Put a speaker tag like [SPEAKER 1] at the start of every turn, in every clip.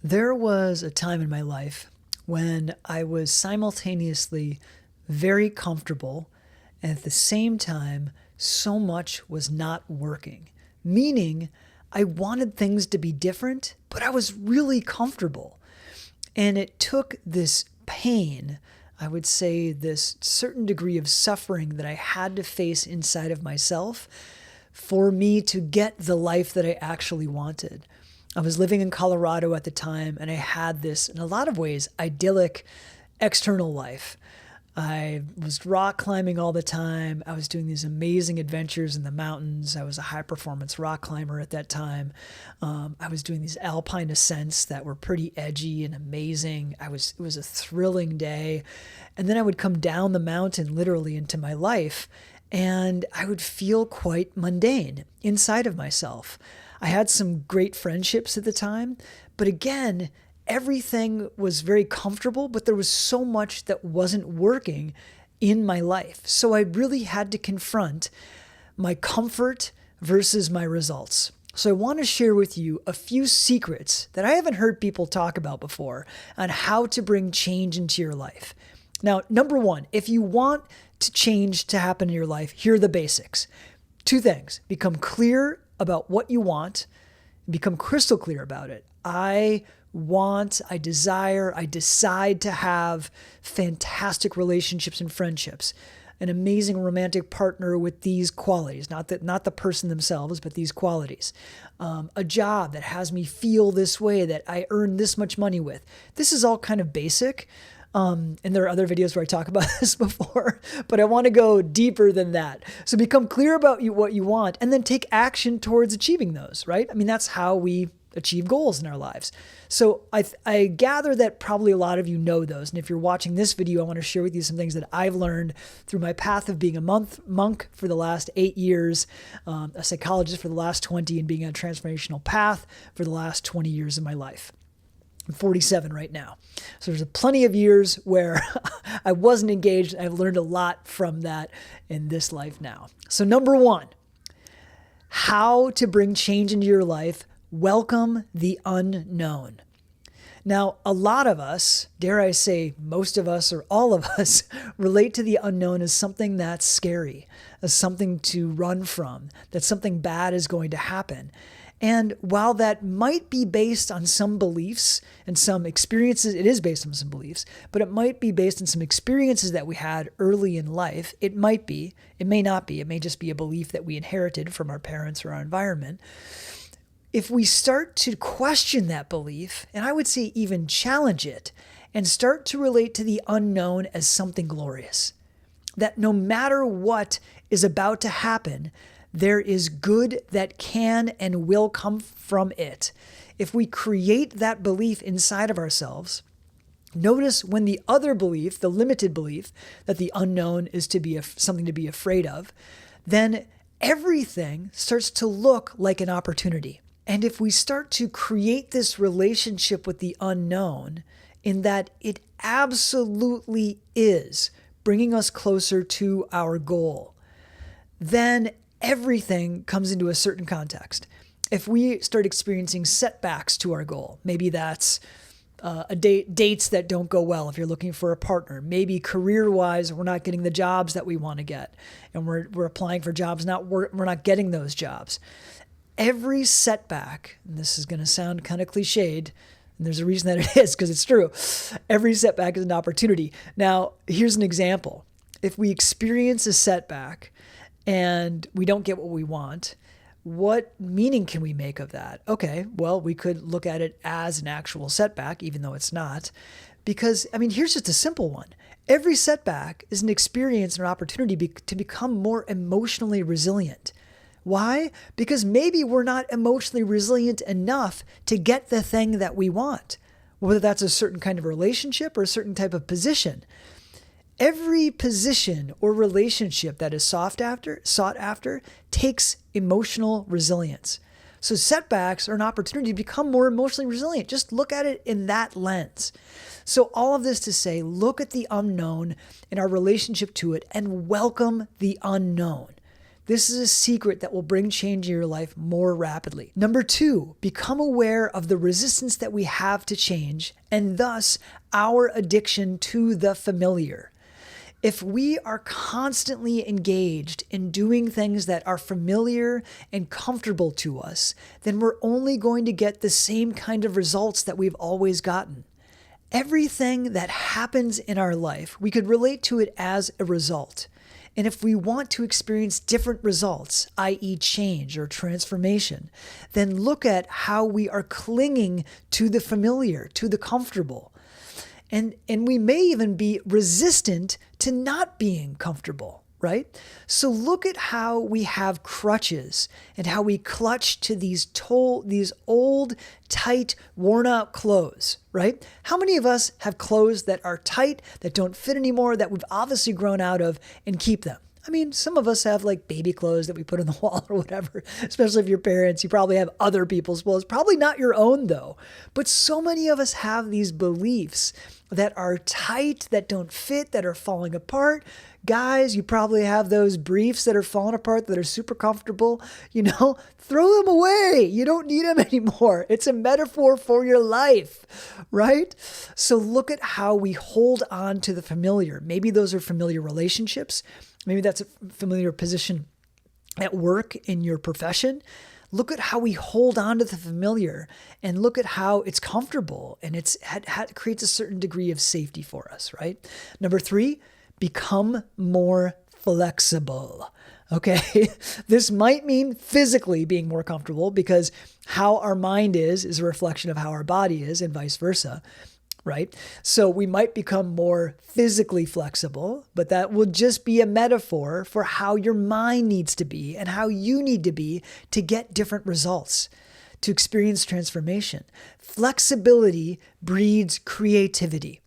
[SPEAKER 1] There was a time in my life when I was simultaneously very comfortable and at the same time, so much was not working. Meaning, I wanted things to be different, but I was really comfortable. And it took this pain, I would say, this certain degree of suffering that I had to face inside of myself for me to get the life that I actually wanted. I was living in Colorado at the time, and I had this, in a lot of ways, idyllic external life. I was rock climbing all the time. I was doing these amazing adventures in the mountains. I was a high performance rock climber at that time. I was doing these alpine ascents that were pretty edgy and amazing. It was a thrilling day. And then I would come down the mountain literally into my life, and I would feel quite mundane inside of myself. I had some great friendships at the time, but again, everything was very comfortable, but there was so much that wasn't working in my life. So I really had to confront my comfort versus my results. So I want to share with you a few secrets that I haven't heard people talk about before on how to bring change into your life. Now, number one, if you want to change to happen in your life, here are the basics. Two things: become clear about what you want, become crystal clear about it. I desire, I decide to have fantastic relationships and friendships, an amazing romantic partner with these qualities, not the person themselves, but these qualities. A job that has me feel this way, that I earn this much money with. This is all kind of basic. And there are other videos where I talk about this before, but I want to go deeper than that. So become clear about what you want, and then take action towards achieving those, right? I mean, that's how we achieve goals in our lives. So I gather that probably a lot of you know those. And if you're watching this video, I want to share with you some things that I've learned through my path of being a monk for the last 8 years, a psychologist for the last 20, and being on a transformational path for the last 20 years of my life. I'm 47 right now. So there's plenty of years where I wasn't engaged. I've learned a lot from that in this life now. So number one, how to bring change into your life: welcome the unknown. Now, a lot of us, dare I say most of us or all of us, relate to the unknown as something that's scary, as something to run from, that something bad is going to happen. And while that might be based on some beliefs and some experiences, it is based on some beliefs, but it might be based on some experiences that we had early in life. It might be, it may not be, it may just be a belief that we inherited from our parents or our environment. If we start to question that belief, and I would say even challenge it, and start to relate to the unknown as something glorious, that no matter what is about to happen, there is good that can and will come from it. If we create that belief inside of ourselves, notice when the other belief, the limited belief that the unknown is to be something to be afraid of, then everything starts to look like an opportunity. And if we start to create this relationship with the unknown, in that it absolutely is bringing us closer to our goal, then everything comes into a certain context. If we start experiencing setbacks to our goal, maybe that's dates that don't go well if you're looking for a partner. Maybe career-wise, we're not getting the jobs that we want to get, and we're applying for jobs, we're not getting those jobs. Every setback, and this is going to sound kind of cliched, and there's a reason that it is, because it's true. Every setback is an opportunity. Now, here's an example. If we experience a setback and we don't get what we want, what meaning can we make of that? Okay, well, we could look at it as an actual setback, even though it's not. Because, I mean, here's just a simple one. Every setback is an experience and an opportunity to become more emotionally resilient. Why? Because maybe we're not emotionally resilient enough to get the thing that we want, whether that's a certain kind of relationship or a certain type of position. Every position or relationship that is sought after takes emotional resilience. So setbacks are an opportunity to become more emotionally resilient. Just look at it in that lens. So all of this to say, look at the unknown and our relationship to it and welcome the unknown. This is a secret that will bring change in your life more rapidly. Number 2, become aware of the resistance that we have to change and thus our addiction to the familiar. If we are constantly engaged in doing things that are familiar and comfortable to us, then we're only going to get the same kind of results that we've always gotten. Everything that happens in our life, we could relate to it as a result. And if we want to experience different results, i.e. change or transformation, then look at how we are clinging to the familiar, to the comfortable. And we may even be resistant to not being comfortable, right? So look at how we have crutches and how we clutch to these old, tight, worn out clothes, right? How many of us have clothes that are tight, that don't fit anymore, that we've obviously grown out of and keep them? I mean, some of us have like baby clothes that we put on the wall or whatever, especially if you're parents. You probably have other people's clothes, probably not your own though. But so many of us have these beliefs that are tight, that don't fit, that are falling apart. Guys, you probably have those briefs that are falling apart, that are super comfortable. Throw them away. You don't need them anymore. It's a metaphor for your life, right? So look at how we hold on to the familiar. Maybe those are familiar relationships. Maybe that's a familiar position at work in your profession. Look at how we hold on to the familiar and look at how it's comfortable and it creates a certain degree of safety for us, right? Number 3, become more flexible. Okay, this might mean physically being more comfortable because how our mind is a reflection of how our body is and vice versa. Right? So we might become more physically flexible, but that will just be a metaphor for how your mind needs to be and how you need to be to get different results, to experience transformation. Flexibility breeds creativity.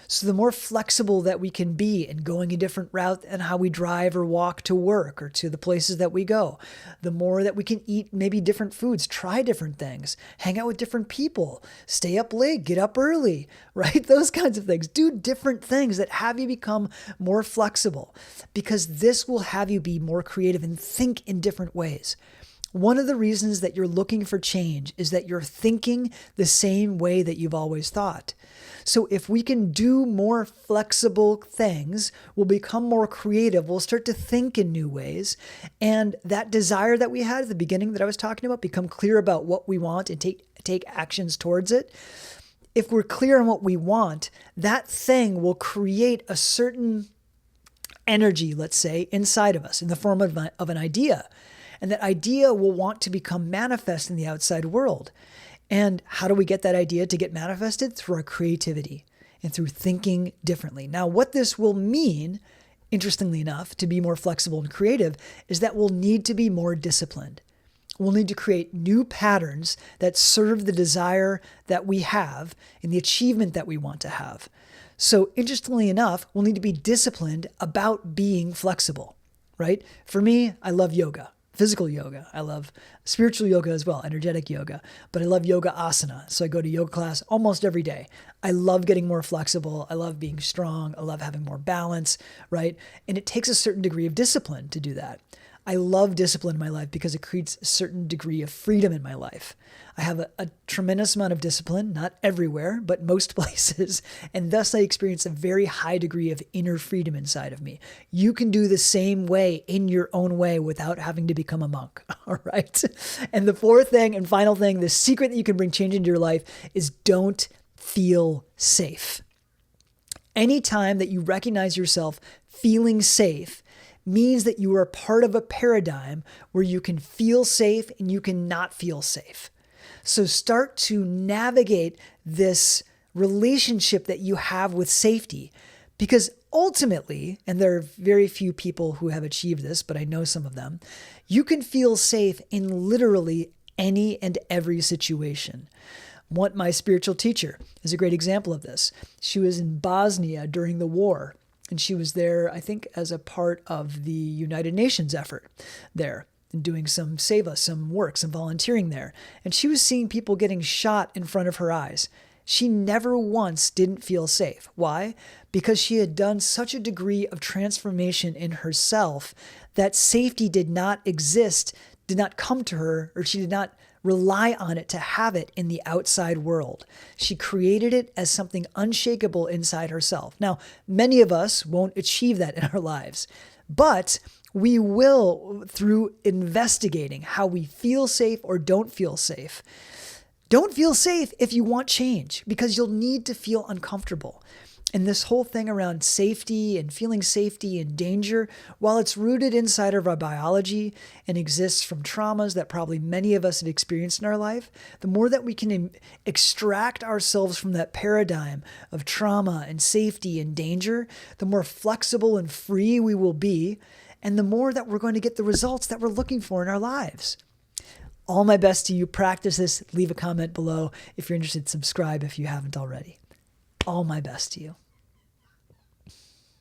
[SPEAKER 1] So the more flexible that we can be in going a different route and how we drive or walk to work or to the places that we go, the more that we can eat maybe different foods, try different things, hang out with different people, stay up late, get up early, right? Those kinds of things. Do different things that have you become more flexible because this will have you be more creative and think in different ways. One of the reasons that you're looking for change is that you're thinking the same way that you've always thought. So if we can do more flexible things, we'll become more creative. We'll start to think in new ways. And that desire that we had at the beginning that I was talking about, become clear about what we want and take actions towards it. If we're clear on what we want, that thing will create a certain energy, let's say, inside of us in the form of an idea. And that idea will want to become manifest in the outside world. And how do we get that idea to get manifested? Through our creativity and through thinking differently. Now, what this will mean, interestingly enough, to be more flexible and creative, is that we'll need to be more disciplined. We'll need to create new patterns that serve the desire that we have and the achievement that we want to have. So interestingly enough, we'll need to be disciplined about being flexible, right? For me, I love yoga. Physical yoga. I love spiritual yoga as well, energetic yoga, but I love yoga asana. So I go to yoga class almost every day. I love getting more flexible. I love being strong. I love having more balance, right? And it takes a certain degree of discipline to do that. I love discipline in my life because it creates a certain degree of freedom in my life. I have a tremendous amount of discipline, not everywhere, but most places. And thus I experience a very high degree of inner freedom inside of me. You can do the same way in your own way without having to become a monk. All right. And the fourth thing and final thing, the secret that you can bring change into your life is don't feel safe. Anytime that you recognize yourself feeling safe, means that you are part of a paradigm where you can feel safe and you can not feel safe. So start to navigate this relationship that you have with safety, because ultimately, and there are very few people who have achieved this, but I know some of them, you can feel safe in literally any and every situation. My spiritual teacher is a great example of this. She was in Bosnia during the war. And she was there, I think, as a part of the United Nations effort there, and doing some work, some volunteering there. And she was seeing people getting shot in front of her eyes. she never once didn't feel safe. Why? Because she had done such a degree of transformation in herself that safety did not exist, did not come to her, or she did not rely on it to have it in the outside world. She created it as something unshakable inside herself. Now, many of us won't achieve that in our lives, but we will through investigating how we feel safe or don't feel safe. Don't feel safe if you want change, because you'll need to feel uncomfortable. And this whole thing around safety and feeling safety and danger, while it's rooted inside of our biology and exists from traumas that probably many of us have experienced in our life, the more that we can extract ourselves from that paradigm of trauma and safety and danger, the more flexible and free we will be, and the more that we're going to get the results that we're looking for in our lives. All my best to you. Practice this. Leave a comment below. If you're interested, subscribe if you haven't already. All my best to you.